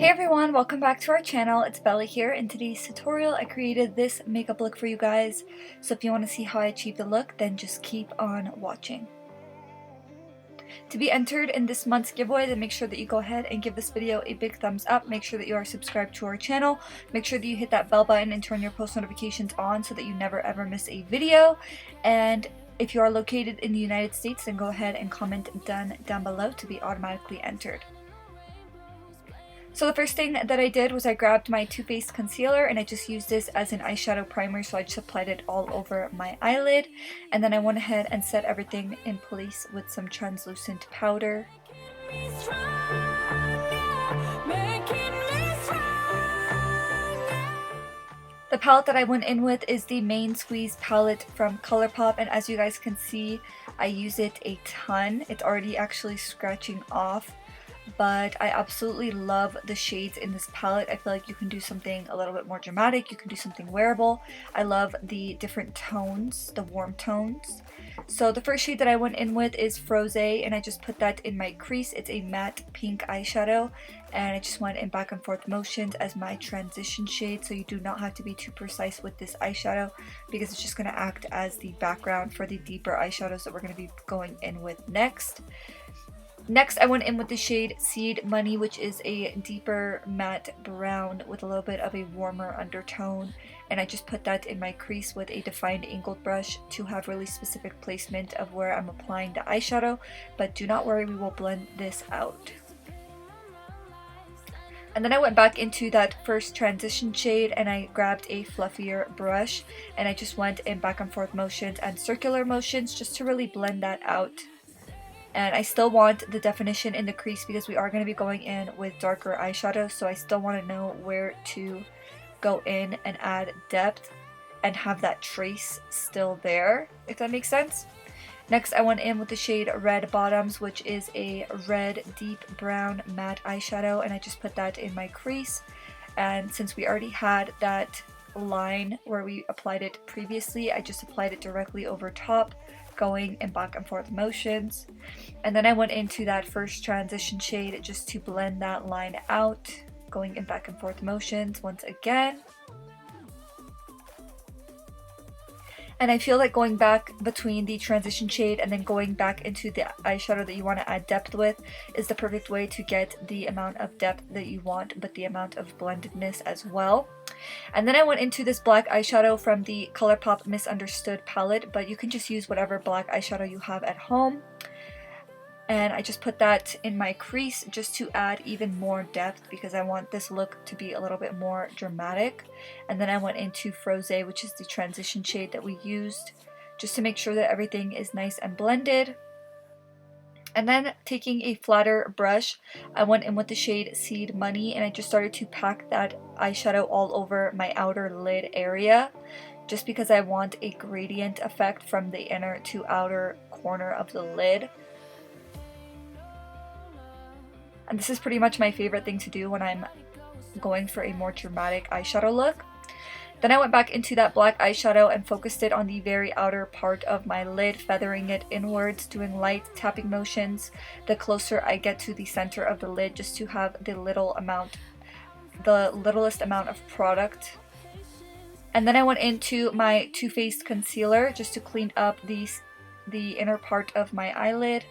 Hey everyone, welcome back to our channel. It's Beverly here. In today's tutorial, I created this makeup look for you guys. So if you want to see how I achieved the look, then just keep on watching. To be entered in this month's giveaway, then make sure that you go ahead and give this video a big thumbs up. Make sure that you are subscribed to our channel. Make sure that you hit that bell button and turn your post notifications on so that you never ever miss a video. And if you are located in the United States, then go ahead and comment done down below to be automatically entered. So the first thing that I did was I grabbed my Too Faced concealer and I just used this as an eyeshadow primer, so I just applied it all over my eyelid, and then I went ahead and set everything in place with some translucent powder. The palette that I went in with is the Main Squeeze palette from ColourPop, and as you guys can see, I use it a ton. It's already actually scratching off. But I absolutely love the shades in this palette. I feel like you can do something a little bit more dramatic. You can do something wearable. I love the different tones, the warm tones. So the first shade that I went in with is Faux, and I just put that in my crease. It's a matte pink eyeshadow, and I just went in back and forth motions as my transition shade. So you do not have to be too precise with this eyeshadow because it's just going to act as the background for the deeper eyeshadows that we're going to be going in with next. Next, I went in with the shade Seed Money, which is a deeper matte brown with a little bit of a warmer undertone. And I just put that in my crease with a defined angled brush to have really specific placement of where I'm applying the eyeshadow. But do not worry, we will blend this out. And then I went back into that first transition shade and I grabbed a fluffier brush. And I just went in back and forth motions and circular motions just to really blend that out. And I still want the definition in the crease because we are going to be going in with darker eyeshadow, so I still want to know where to go in and add depth and have that trace still there, if that makes sense. Next, I went in with the shade Red Bottoms, which is a red deep brown matte eyeshadow, and I just put that in my crease. And since we already had that line where we applied it previously, I just applied it directly over top, going in back and forth motions. And then I went into that first transition shade just to blend that line out, going in back and forth motions once again. And I feel like going back between the transition shade and then going back into the eyeshadow that you want to add depth with is the perfect way to get the amount of depth that you want, but the amount of blendedness as well. And then I went into this black eyeshadow from the ColourPop Misunderstood palette, but you can just use whatever black eyeshadow you have at home. And I just put that in my crease just to add even more depth because I want this look to be a little bit more dramatic. And then I went into Faux, which is the transition shade that we used, just to make sure that everything is nice and blended. And then taking a flatter brush, I went in with the shade Seed Money and I just started to pack that eyeshadow all over my outer lid area, just because I want a gradient effect from the inner to outer corner of the lid. And this is pretty much my favorite thing to do when I'm going for a more dramatic eyeshadow look. Then I went back into that black eyeshadow and focused it on the very outer part of my lid, feathering it inwards, doing light tapping motions the closer I get to the center of the lid, just to have the littlest amount of product. And then I went into my Too Faced concealer just to clean up the inner part of my eyelid.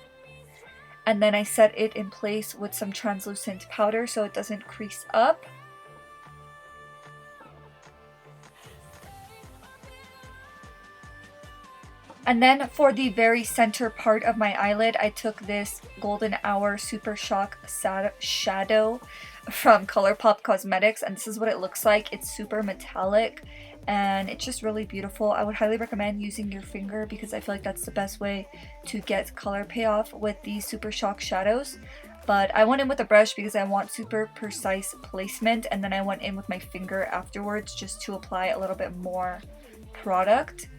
And then I set it in place with some translucent powder so it doesn't crease up. And then for the very center part of my eyelid, I took this Golden Hour Super Shock Shadow from ColourPop Cosmetics, and this is what it looks like. It's super metallic and it's just really beautiful. I would highly recommend using your finger because I feel like that's the best way to get color payoff with these Super Shock shadows. But I went in with a brush because I want super precise placement, and then I went in with my finger afterwards just to apply a little bit more product.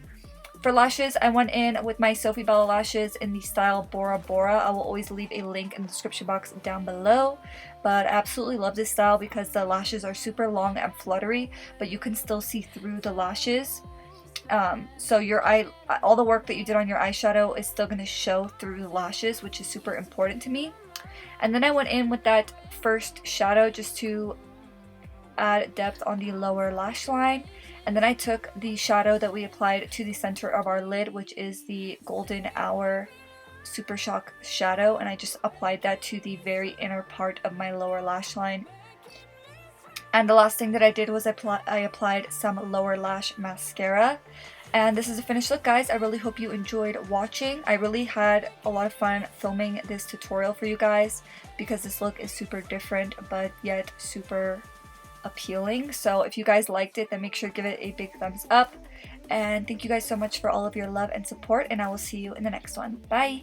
For lashes, I went in with my Sophie Bella lashes in the style Bora Bora. I will always leave a link in the description box down below. But I absolutely love this style because the lashes are super long and fluttery, but you can still see through the lashes. So all the work that you did on your eyeshadow is still going to show through the lashes, which is super important to me. And then I went in with that first shadow just to add depth on the lower lash line. And then I took the shadow that we applied to the center of our lid, which is the Golden Hour Super Shock shadow, and I just applied that to the very inner part of my lower lash line. And the last thing that I did was I applied some lower lash mascara. And this is the finished look, guys. I really hope you enjoyed watching. I really had a lot of fun filming this tutorial for you guys because this look is super different but yet super appealing. So if you guys liked it, then make sure to give it a big thumbs up. And thank you guys so much for all of your love and support, and I will see you in the next one. Bye!